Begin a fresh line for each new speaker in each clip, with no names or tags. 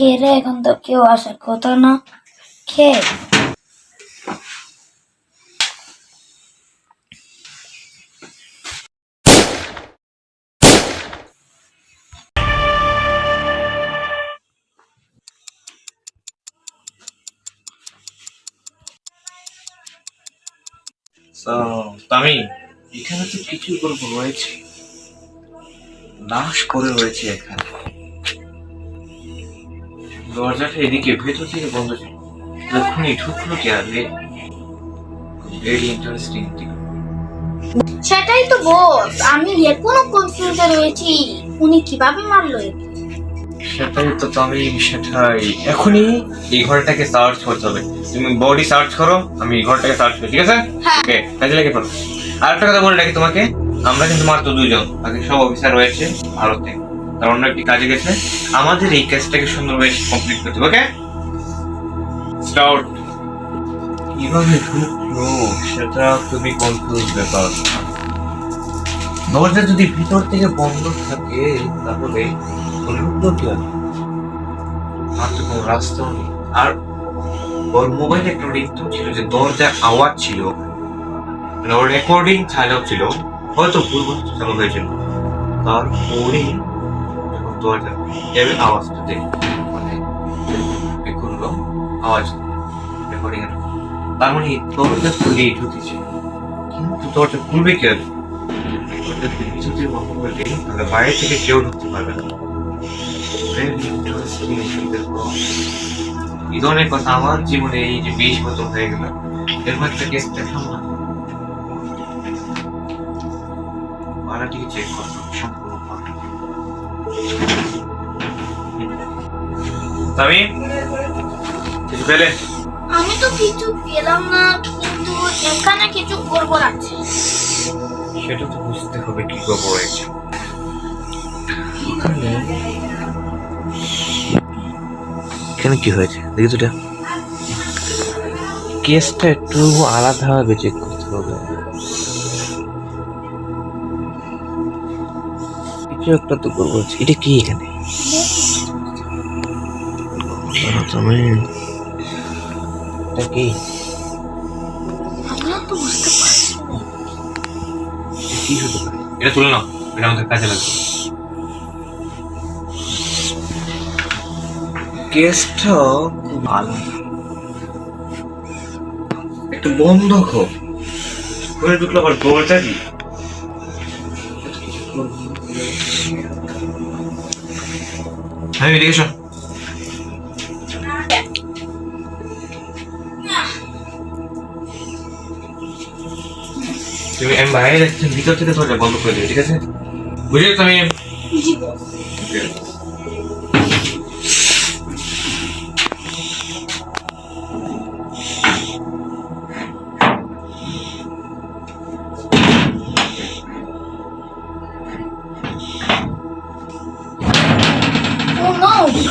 খেয়ে রে, এখন তো কেউ আসার কথা না। খেয়ে
আমি এখানে তো কিছু গল্প রয়েছে, লাশ করে রয়েছে এখানে। দরজাটা এদিকে ভেতর থেকে বন্ধ ছিল, এক্ষুনি ঢুকলো কি আর? Very interesting.
সেটাই তো বস, আমি এখনো কনফিউজে রয়েছি, উনি কিভাবে মারলো একে?
সেটাই তো আমি, সেটাই এখনই এই ঘরটাকে সার্চ করতে হবে। তুমি বডি সার্চ করো, আমি এই ঘরটাকে সার্চ করি, ঠিক আছে? ওকে, কাজে লেগে পড়ো। আর একটা কথা বলে রাখি তোমাকে, আমরা কিন্তু মাত্র দুজন, বাকি সব অফিসার রয়েছে ভারতে, তার অন্য একটি কাজে গেছে। আমাদের এই কাজটাকে সুন্দরভাবে কমপ্লিট করতে হবে। ওকে, স্টার্ট। কিভাবে ঢুকলো সেটা খুবই কনফিউজ ব্যাপার। দরজা যদি ভিতর থেকে বন্ধ থাকে তাহলে ঢুকলো কি হবে? আর তো কোনো রাস্তাও নেই। আর ওর মোবাইলে একটা রিংটোন ছিল, যে দরজার আওয়াজ ছিল, মানে ওর রেকর্ডিং চালু ছিল, হয়তো ভুলবশত চালু হয়েছিল। তারপরে যখন দরজা এর আওয়াজটা দেয়, মানে করলো আওয়াজ রেকর্ডিং এর, তার মানে দরজা খুলে ঢুকেছে। কিন্তু দরজা খুলবে কি আর? দরজা যদি বন্ধ করে দিই তাহলে বাইরে থেকে কেউ ঢুকতে পারবে না। এই ধরনের কথা আমার জীবনে এই যে 20 বছর হয়ে গেল, এরপর একটা কেস দেখলাম না। ভাড়াটিকে চেক করতে সম্পূর্ণ আমি কিছু পেলে?
আমি তো কিছু পেলাম না, কিন্তু এখানে কিছু গড়বড় আছে।
সেটা তো বুঝতে হবে কি গল্প রয়েছে। এখানে কি হয়েছে দেখি তো, কেসটা একটু আলাদাভাবে চেক করতে হবে। কিছু একটা তো করবো। এটা কি এখানে? এটা কি?
আমিও তো বুঝতে পারছি না।
কি হতে পারে? এটা তুলে নাও, এটা আমাদের কাজে লাগবে। কেসটা খুব আলাদা, একটু বন্ধ ঘর করে ঢুকলো, আবার দরজা কি? হ্যাঁ, এদিকে এসো। তুমি আমি বাইরে যাচ্ছি, ভিতর থেকে দরজা বন্ধ করে দেবে, ঠিক আছে? বুঝলে তুমি?
জি বস।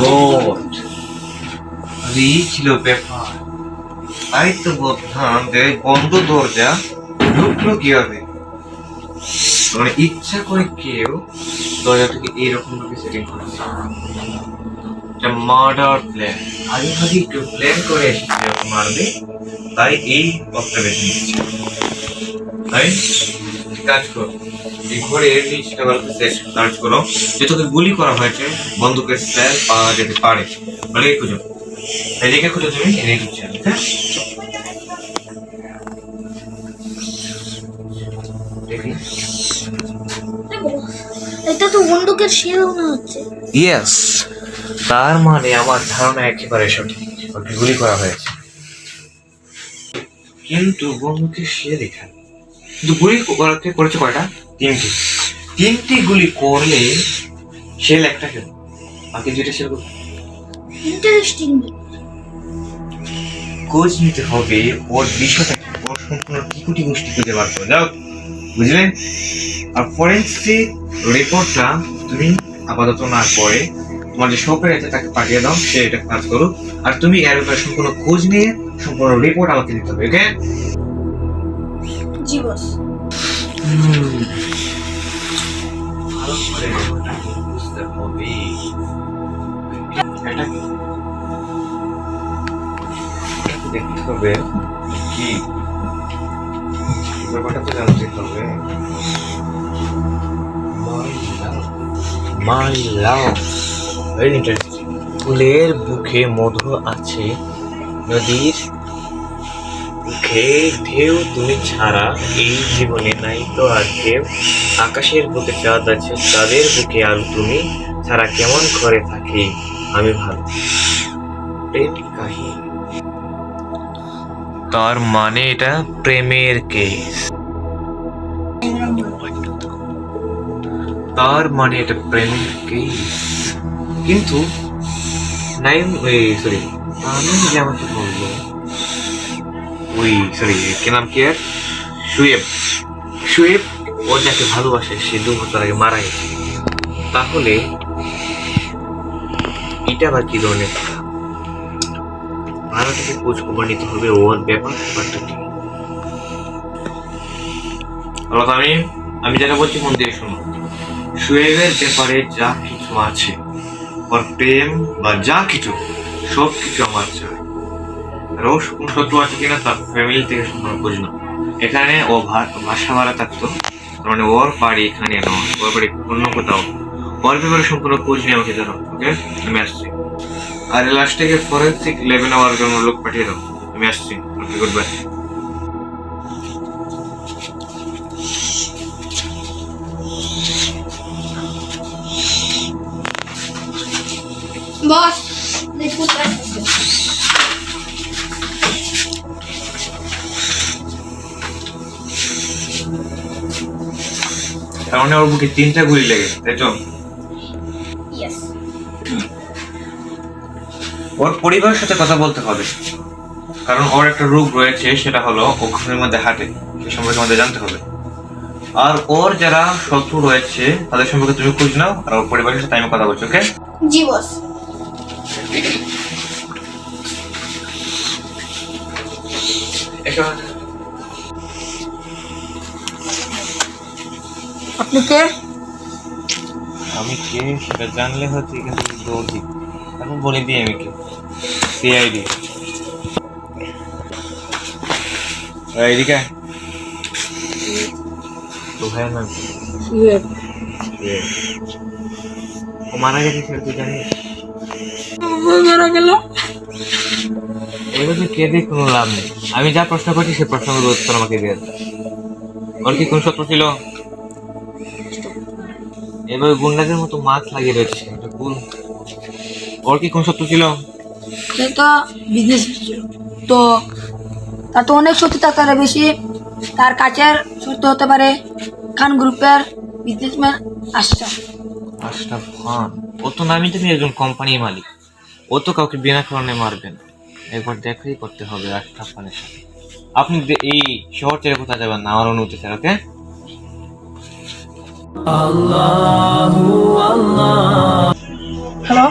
গড, এই ছিল ব্যাপার। তাই তো বলতাম যে বন্ধ দরজা ঢুকলো কিভাবে? মানে ইচ্ছা করে কেউ দরজাটাকে এইরকম ভাবে সেটিং করেছে। এটা মার্ডার প্ল্যান, আগে ভাগে একটু প্ল্যান করে এসেছে যখন মারবে, তাই এই পথটা বেছে নিচ্ছে। তাই কাজ করো, এই ঘরের নিচটা সার্চ করো, যে তোকে গুলি করা হয়েছে বন্দুকের স্ল্যাব পাওয়া যেতে পারে, বলে খুঁজো। এদিকে খুঁজো, তুমি এদিকে খুঁজছো, হ্যাঁ? দেখি।
এটা তো বন্দুকের শেল মনে হচ্ছে।
ইয়েস, তার মানে আমার ধারণা একেবারে সঠিক, ওকে গুলি করা হয়েছে। কিন্তু বন্দুকের শেল এখানে, কিন্তু গুলি করেছে কয়টা? তিনটি গুলি করলে শেল একটা কেন, বাকি দুইটা শেল
ইন্টারেস্টিং।
খোঁজ নিতে হবে ওর বিষয়টা, ওর সম্পূর্ণ টিকুটি গোষ্ঠী খুঁজে বার করে যাও, বুঝলে? আর ফরেন্সিক রিপোর্টটা তুমি আপাতত না করে তোমার যে শপের আছে তাকে পাঠিয়ে দাও, সে এটা কাজ করুক। আর তুমি এর ব্যাপারে সম্পূর্ণ খোঁজ নিয়ে সম্পূর্ণ রিপোর্ট আমাকে দিতে হবে, ওকে?
জি বস।
ভালো করে বুঝতে হবে। এটা কি দেখতে হবে কি ব্যাপারটা তো জানতে হবে। মাই লাভ, ভেরি ইন্টারেস্টিং। ফুলের বুকে মধু আছে, নদীর বুকে ঢেউ তুমি ছাড়া এই জীবনে নাই তো আর কেউ, আকাশের বুকে চাঁদ আছে, তাদের বুকে আর তুমি ছাড়া কেমন করে থাকি আমি ভালো। প্রেম কাহিনী, তার মানে এটা প্রেমের কেস, তার মানে এটা প্রেমের কেস। কিন্তু নাইম সরি আমি যে আমাকে বললো ওই সরি কি নাম কি আর শুয়েব, শুয়েব ও যাকে ভালোবাসে সে 2 বছর আগে মারা গেছে। তাহলে এটা আবার কি ধরনের ভালো থেকে খোঁজ খবর নিতে হবে ওর ব্যাপারটা কি। আমি যেটা বলছি মন দিয়ে শোনো, শুয়েবের ব্যাপারে যা কিছু আছে, ওর প্রেম বা যা কিছু সব কিছু আমার চাই। রোজ কোন শত্রু আছে কিনা তার ফ্যামিলি থেকে সম্পূর্ণ খোঁজ না। এখানে ও বাসা ভাড়া থাকতো, তার মানে ওর বাড়ি এখানে নয়, ওর বাড়ি অন্য কোথাও। ওর ব্যাপারে সম্পূর্ণ খোঁজ নিয়ে আমাকে জানাও, ওকে? আমি আসছি। আর লাস্টে ফরেন্সিক ল্যাবে নেওয়ার জন্য লোক পাঠিয়ে দাও, আমি আসছি। ওকে, গুড বাই।
বস দেখুন
তার মানে ওর বুকে 3টা গুলি লেগেছে, তাই তো?
ইয়েস।
ওর পরিবারের সাথে কথা বলতে হবে, কারণ ওর একটা রোগ রয়েছে, সেটা হলো ও ঘুমের মধ্যে হাঁটে, সে সম্পর্কে আমাদের জানতে হবে। আর ওর যারা শত্রু রয়েছে তাদের সম্পর্কে তুমি খোঁজ নাও, আর ওর পরিবারের সাথে আমি কথা বলছি, ওকে?
জি বস। আপনি কে?
আমি কে সেটা জানলে হয়তো এখান থেকে দৌড় দিই, এখন বলে দিই আমি কে। সিআইডি। এদিকে তো ভাই নাম ও মারা গেছে, সেটা তুই জানিস?
মারা গেল।
এবার কে দিয়ে কোনো লাভ নেই, আমি যা প্রশ্ন করছি সে প্রশ্নের উত্তর আমাকে দিয়ে দাও। ওর কি কোন শত্রু ছিল? এবার গুন্ডাদের মতো মাছ লাগিয়ে রয়েছে, এটা ভুল। ওর কি কোন শত্রু ছিল?
সেটা বিজনেস ছিল তো, তার তো অনেক শক্তি থাকতে বেশি, তার কাছের শত্রু হতে পারে খান গ্রুপের বিজনেসম্যান আশরাফ।
আশরাফ খান? ও তো নামই জানি একজন কোম্পানির মালিক, ও তো কাউকে বিনা কারণে মারবেন। একবার দেখাই করতে হবে আশরাফ খানের সাথে। আপনি এই শহর ছেড়ে কোথায় যাবেন না, আমার অনুমতি স্যার, ওকে?
হ্যালো,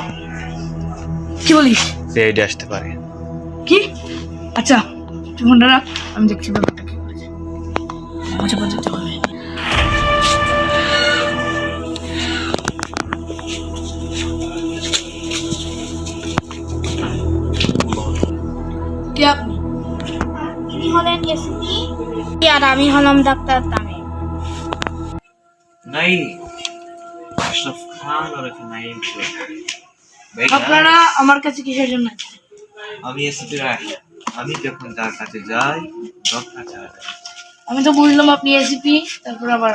কি বলিস?
সিআইডি আসতে পারে।
কি? আচ্ছা তুই ফোনটা রাখ, আমি দেখছি ব্যাপারটা কি করেছে। আচ্ছা বলতে হবে। কে আপনি?
আপনি হলেন এসপি আর আমি হলাম ডাক্তার তামিম।
নাই, আশরাফ খান আর একটা নাইম ছিল।
আপনারা আমার কাছে কিসের জন্য আছেন?
আমি এসপি রায়, আমি যখন যার কাছে যাই দরকার চাই।
আমি তো বুঝলাম আপনি এসিপি, তারপর আবার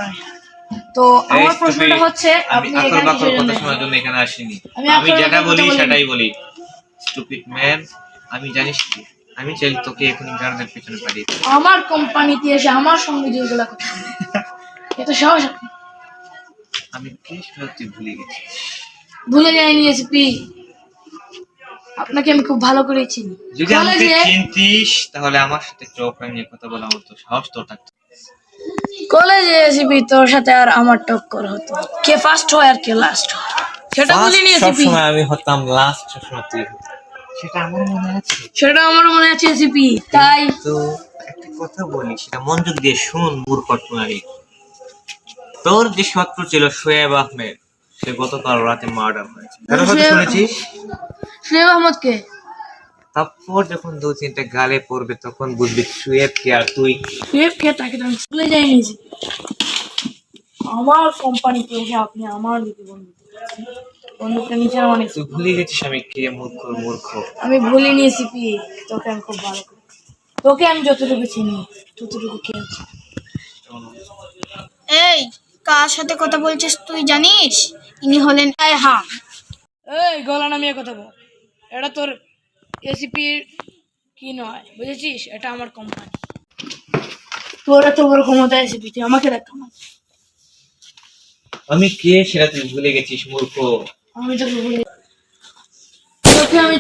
তো আমার প্রশ্নটা হচ্ছে
আমি
আপনি
আকল
এখানে
বাকল
কিসের জন্য
কথা শোনার
এসেছেন?
জন্য এখানে আসিনি।
আমি
আমি
আপনার
যেটা
কথা
বলি
বলিনি।
সেটাই বলি। স্টুপিড ম্যান, আমি জানিস কি, আমি চাই তোকে এখনই গার্ডের পেছনে পাঠিয়ে দিই।
আমার কোম্পানিতে এসে আমার সঙ্গে যেগুলো করতে হবে, এটা সাহস আপনি?
আমি কে সেটা তুই ভুলে গেছিস।
ভুলে যাইনি এসপি, আপনাকে আমি খুব ভালো করে চিনি।
যদি আমাকে
কলেজে
চিনতিস তাহলে আমার সাথে চোখ নিয়ে কথা বলা হতো, সাহস তোর থাকতো।
কলেজে এসপি তোর সাথে আর আমার টক্কর হতো, কে ফার্স্ট হয় আর কে লাস্ট হয় সেটা বলিনি এসপি।
সবসময় আমি হতাম লাস্ট, সবসময় তুই হতি। সেটা আমার মনে আছে,
সেটা আমার মনে আছে এসপি। তাই
তো একটা কথা বলি, সেটা মনোযোগ দিয়ে শুন মূর্খ তুই। তোর যে শত্রু ছিল শোয়েব আহমেদ, সে গতকাল রাতে মার্ডার হয়েছে। কেন কথা শুনেছিস?
শুয়েব আহমদকে।
তারপর যখন 2-3টা গালে পড়বে তখন বুঝবি শুয়েব কে আর তুই কে।
শুয়েবকে তাকে তো আমি স্কুলে যাইনি যে। আমার কোম্পানিতে এসে আপনি আমার দিকে বন্ধুকে নিচে অনেক।
তুই ভুলে গেছিস আমি কে? মূর্খ মূর্খ।
আমি ভুলিনি সিপি, তোকে আমি খুব ভালো করি। তোকে আমি যতটুকু চিনি ততটুকু খেয়েছি।
এই, কার সাথে কথা বলছিস তুই জানিস? ইনি হলেন হ্যাঁ।
এই গলা নামিয়ে কথা বল। এটা তোর এসিপির কি নয়, বুঝেছিস? এটা আমার কোম্পানি। তোর এত বড় ক্ষমতা এসিপি, তুই আমাকে দেখা না।
আমি কে সেটা তুই ভুলে গেছিস মূর্খ।
আমি তোকে বলি, তোকে আমি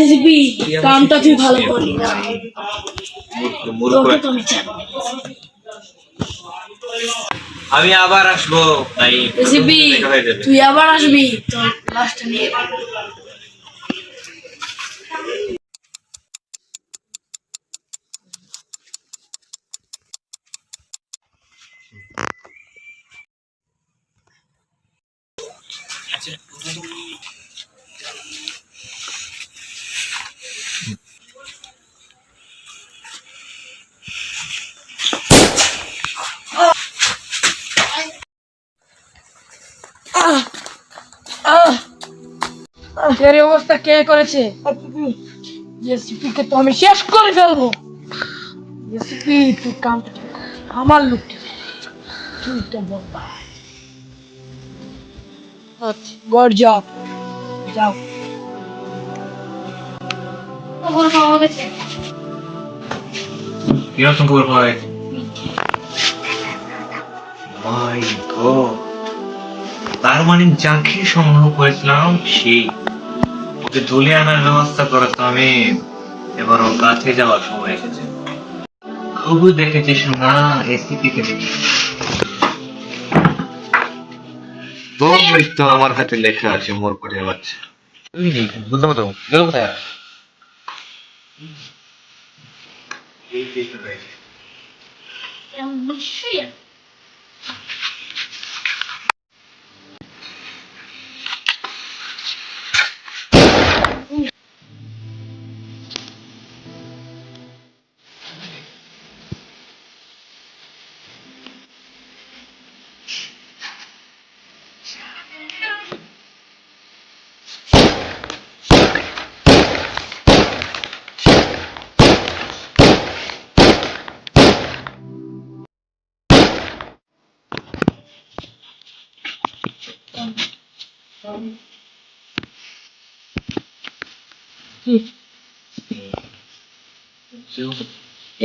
এসিপি কামটা তুই ভালো করলি না।
মূর্খ মূর্খ।
তোকে তো আমি চাই
আমি আবার আসবো, তাই
এসিপি,
দেখা হয়ে যাবে।
তুই আবার আসবি তোর লাস্টটা নিয়ে। এর অবস্থা কে করেছে? এসিপিকে তো আমি শেষ করে ফেলবো। এসিপি তুই কামটা ঠিক কর। আমার লোকটি তুই তো বলবা। গড় যাও যাও।
কিরকম খবর ভাই? মাই গড, তার মানে যাকে সংগ্রহ করেছিলাম সেই ওকে ধুলে আনার ব্যবস্থা করা তো আমি। এবার ওর কাছে যাওয়ার সময় এসেছে। খুব দেখেছিস না এসিপি কে দেখেছিস? তোর তো আমার হাতে লেখা আছে মোর করে বাচ্চা। তুই নেই বুঝলাম তো গেল কোথায়? এই দেখতে পাইছি।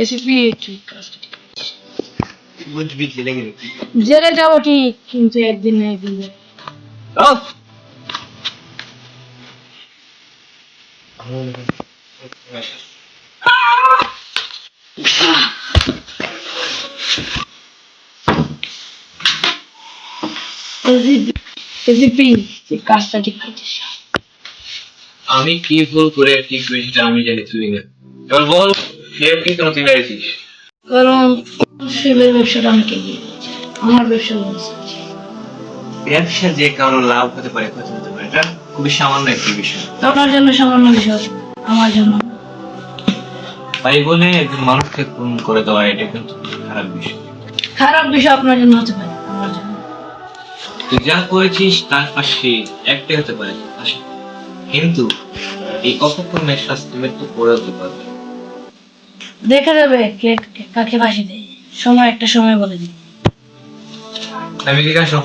এসিপি তুই কাজটা ঠিক করেছিস।
বুঝবি লেগে গেছি।
জেলে যাবো ঠিক, কিন্তু একদিন না একদিন যাবো। এসিপি তুই কাজটা ঠিক করেছিস।
আমি কি ভুল করে ঠিক করেছি সেটা আমি জানি, তুই না। এবার বল সে কি কেন তুই মেরেছিস?
কারণ শিবের ব্যবসাটা আমি কে দিয়ে দিয়েছি। আমার ব্যবসা লস আছে।
ব্যবসা যে কারো লাভ হতে পারে ক্ষতি হতে পারে, এটা খুবই সামান্য একটি বিষয়।
আপনার জন্য সামান্য বিষয়, আমার জন্য
তাই বলে একজন মানুষকে খুন করে দেওয়া এটা কিন্তু খারাপ বিষয়।
খারাপ বিষয় আপনার জন্য হতে পারে, আমার জন্য
তুই যা করেছিস তার পাশে একটাই হতে পারে ফাঁসি। কিন্তু এই অপকর্মের শাস্তি মৃত্যু করে হতে পারবে।
দেখা যাবে কে কাকে ফাঁসি দেয়। সময় একটা সময় বলে দিই।
আমি কি আসো